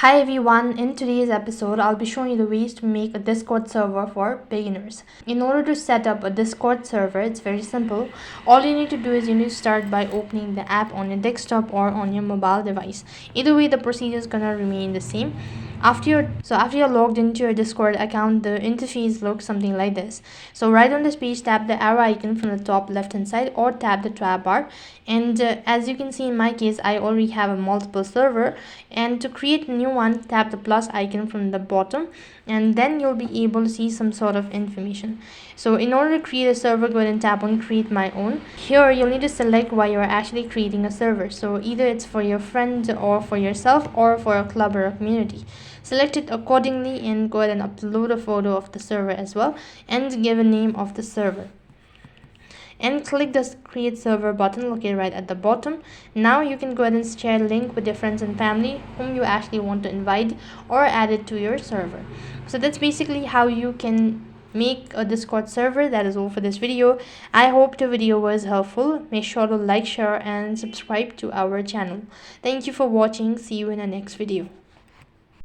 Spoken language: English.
Hi everyone, in today's episode I'll be showing you the ways to make a Discord server for beginners. In order to set up a Discord server, it's very simple. All you need to do is you need to start by opening the app on your desktop or on your mobile device. Either way, the procedure is gonna remain the same. After you're logged into your Discord account, the interface looks something like this. So right on this page, tap the arrow icon from the top left hand side or tap the tab bar. And as you can see, in my case, I already have a multiple server, and to create a new one, tap the plus icon from the bottom, and then you'll be able to see some sort of information. So in order to create a server, go ahead and tap on create my own. Here you'll need to select why you're actually creating a server. So either it's for your friend or for yourself or for a club or a community. Select it accordingly and go ahead and upload a photo of the server as well, and give a name of the server, and click the create server button located right at the bottom. Now you can go ahead and share a link with your friends and family whom you actually want to invite or add it to your server. So that's basically how you can make a Discord server. That is all for this video. I hope the video was helpful. Make sure to like, share and subscribe to our channel. Thank you for watching. See you in the next video.